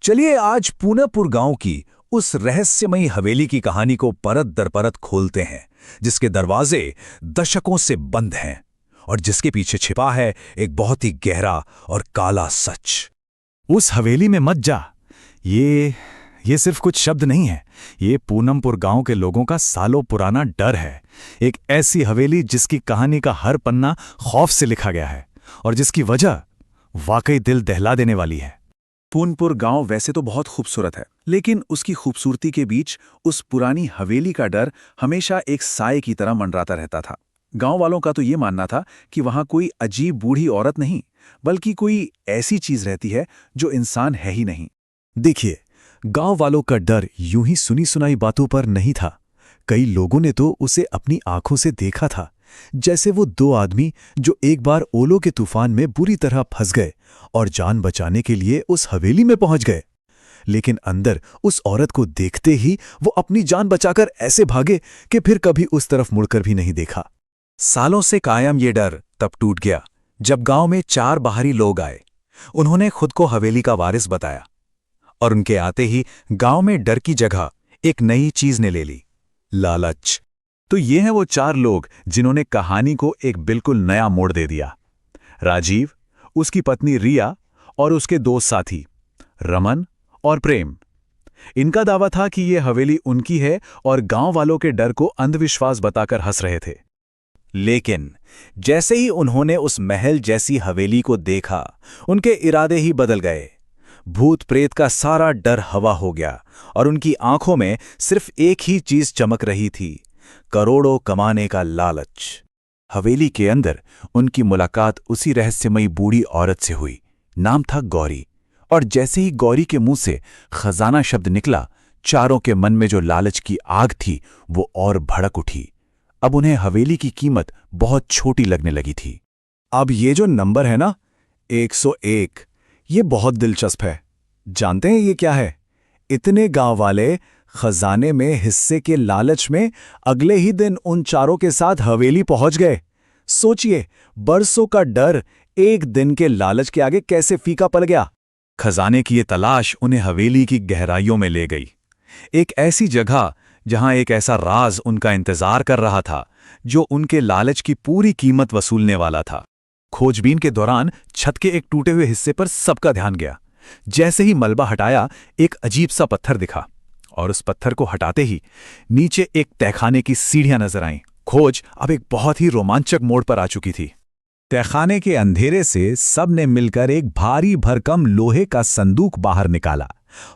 चलिए आज पूनापुर गांव की उस रहस्यमयी हवेली की कहानी को परत दर परत खोलते हैं, जिसके दरवाजे दशकों से बंद हैं और जिसके पीछे छिपा है एक बहुत ही गहरा और काला सच। उस हवेली में मत जा। ये सिर्फ कुछ शब्द नहीं है, ये पूनमपुर गांव के लोगों का सालों पुराना डर है। एक ऐसी हवेली जिसकी कहानी का हर पन्ना खौफ से लिखा गया है और जिसकी वजह वाकई दिल दहला देने वाली है। पूनपुर गांव वैसे तो बहुत खूबसूरत है, लेकिन उसकी खूबसूरती के बीच उस पुरानी हवेली का डर हमेशा एक साए की तरह मंडराता रहता था। गांव वालों का तो ये मानना था कि वहां कोई अजीब बूढ़ी औरत नहीं, बल्कि कोई ऐसी चीज रहती है जो इंसान है ही नहीं। देखिए, गांव वालों का डर यूं ही सुनी सुनाई बातों पर नहीं था। कई लोगों ने तो उसे अपनी आंखों से देखा था, जैसे वो दो आदमी जो एक बार ओलों के तूफान में बुरी तरह फंस गए और जान बचाने के लिए उस हवेली में पहुंच गए। लेकिन अंदर उस औरत को देखते ही वो अपनी जान बचाकर ऐसे भागे कि फिर कभी उस तरफ मुड़कर भी नहीं देखा। सालों से कायम ये डर तब टूट गया जब गांव में 4 बाहरी लोग आए। उन्होंने खुद को हवेली का वारिस बताया और उनके आते ही गांव में डर की जगह एक नई चीज ने ले ली, लालच। तो ये हैं वो 4 लोग जिन्होंने कहानी को एक बिल्कुल नया मोड़ दे दिया। राजीव, उसकी पत्नी रिया और उसके 2 साथी रमन और प्रेम। इनका दावा था कि ये हवेली उनकी है और गांव वालों के डर को अंधविश्वास बताकर हंस रहे थे। लेकिन जैसे ही उन्होंने उस महल जैसी हवेली को देखा, उनके इरादे ही बदल गए। भूत प्रेत का सारा डर हवा हो गया और उनकी आंखों में सिर्फ एक ही चीज चमक रही थी, करोड़ों कमाने का लालच। हवेली के अंदर उनकी मुलाकात उसी रहस्यमयी बूढ़ी औरत से हुई। नाम था गौरी, और जैसे ही गौरी के मुंह से खजाना शब्द निकला, चारों के मन में जो लालच की आग थी वो और भड़क उठी। अब उन्हें हवेली की कीमत बहुत छोटी लगने लगी थी। अब ये जो नंबर है ना, 101, ये बहुत दिलचस्प है। जानते हैं ये क्या है? इतने गांव वाले खजाने में हिस्से के लालच में अगले ही दिन उन चारों के साथ हवेली पहुंच गए। सोचिए, बरसों का डर एक दिन के लालच के आगे कैसे फीका पड़ गया। खजाने की ये तलाश उन्हें हवेली की गहराइयों में ले गई, एक ऐसी जगह जहां एक ऐसा राज उनका इंतजार कर रहा था जो उनके लालच की पूरी कीमत वसूलने वाला था। खोजबीन के दौरान छत के एक टूटे हुए हिस्से पर सबका ध्यान गया। जैसे ही मलबा हटाया, एक अजीब सा पत्थर दिखा और उस पत्थर को हटाते ही नीचे एक तहखाने की सीढ़ियां नजर आईं। खोज अब एक बहुत ही रोमांचक मोड़ पर आ चुकी थी। तहखाने के अंधेरे से सबने मिलकर एक भारी भरकम लोहे का संदूक बाहर निकाला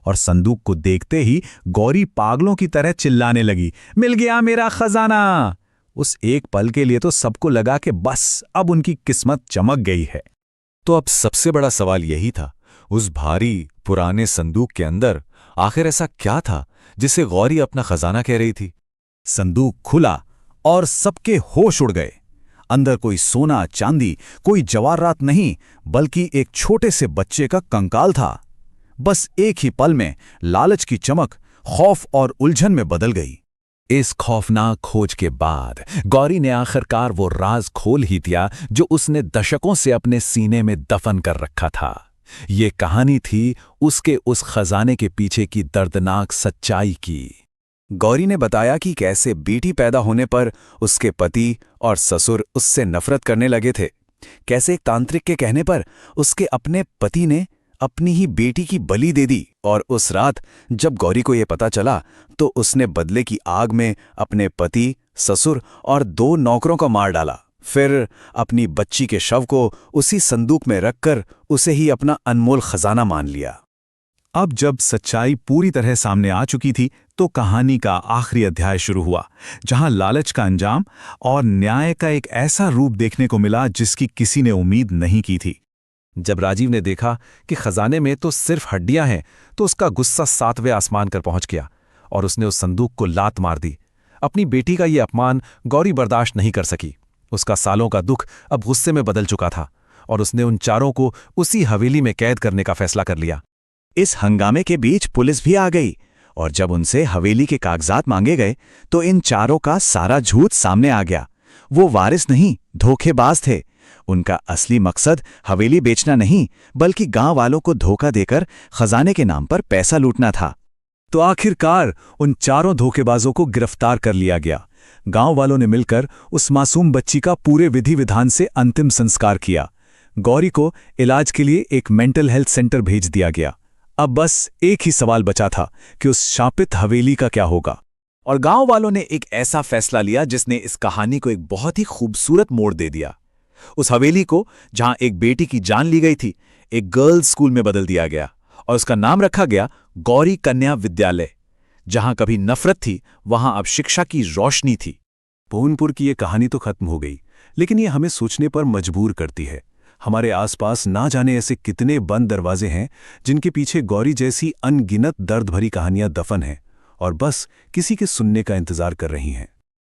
और संदूक को देखते ही गौरी पागलों की तरह चिल्लाने लगी, मिल गया मेरा खजाना। उस एक पल के लिए तो सबको लगा कि बस अब उनकी किस्मत चमक गई है। तो अब सबसे बड़ा सवाल यही था, उस भारी पुराने संदूक के अंदर आखिर ऐसा क्या था जिसे गौरी अपना खजाना कह रही थी। संदूक खुला और सबके होश उड़ गए। अंदर कोई सोना चांदी, कोई जवाहरात नहीं, बल्कि एक छोटे से बच्चे का कंकाल था। बस एक ही पल में लालच की चमक खौफ और उलझन में बदल गई। इस खौफनाक खोज के बाद गौरी ने आखिरकार वो राज खोल ही दिया जो उसने दशकों से अपने सीने में दफन कर रखा था। ये कहानी थी उसके उस खजाने के पीछे की दर्दनाक सच्चाई की। गौरी ने बताया कि कैसे बेटी पैदा होने पर उसके पति और ससुर उससे नफरत करने लगे थे। कैसे एक तांत्रिक के कहने पर उसके अपने पति ने अपनी ही बेटी की बलि दे दी, और उस रात जब गौरी को यह पता चला तो उसने बदले की आग में अपने पति, ससुर और 2 नौकरों को मार डाला। फिर अपनी बच्ची के शव को उसी संदूक में रखकर उसे ही अपना अनमोल खजाना मान लिया। अब जब सच्चाई पूरी तरह सामने आ चुकी थी तो कहानी का आखिरी अध्याय शुरू हुआ, जहां लालच का अंजाम और न्याय का एक ऐसा रूप देखने को मिला जिसकी किसी ने उम्मीद नहीं की थी। जब राजीव ने देखा कि खजाने में तो सिर्फ हड्डियां हैं, तो उसका गुस्सा 7वें आसमान पर पहुंच गया और उसने उस संदूक को लात मार दी। अपनी बेटी का ये अपमान गौरी बर्दाश्त नहीं कर सकी। उसका सालों का दुख अब गुस्से में बदल चुका था और उसने उन चारों को उसी हवेली में कैद करने का फैसला कर लिया। इस हंगामे के बीच पुलिस भी आ गई और जब उनसे हवेली के कागजात मांगे गए तो इन चारों का सारा झूठ सामने आ गया। वो वारिस नहीं, धोखेबाज थे। उनका असली मकसद हवेली बेचना नहीं, बल्कि गांव वालों को धोखा देकर खजाने के नाम पर पैसा लूटना था। तो आखिरकार उन चारों धोखेबाजों को गिरफ्तार कर लिया गया। गांव वालों ने मिलकर उस मासूम बच्ची का पूरे विधि विधान से अंतिम संस्कार किया। गौरी को इलाज के लिए एक मेंटल हेल्थ सेंटर भेज दिया गया। अब बस एक ही सवाल बचा था कि उस शापित हवेली का क्या होगा। और गांव वालों ने एक ऐसा फैसला लिया जिसने इस कहानी को एक बहुत ही खूबसूरत मोड़ दे दिया। उस हवेली को, जहां एक बेटी की जान ली गई थी, एक गर्ल्स स्कूल में बदल दिया गया और उसका नाम रखा गया गौरी कन्या विद्यालय। जहां कभी नफरत थी, वहां अब शिक्षा की रोशनी थी। पूनपुर की ये कहानी तो खत्म हो गई, लेकिन ये हमें सोचने पर मजबूर करती है। हमारे आसपास ना जाने ऐसे कितने बंद दरवाजे हैं जिनके पीछे गौरी जैसी अनगिनत दर्द भरी कहानियां दफन हैं और बस किसी के सुनने का इंतजार कर रही हैं।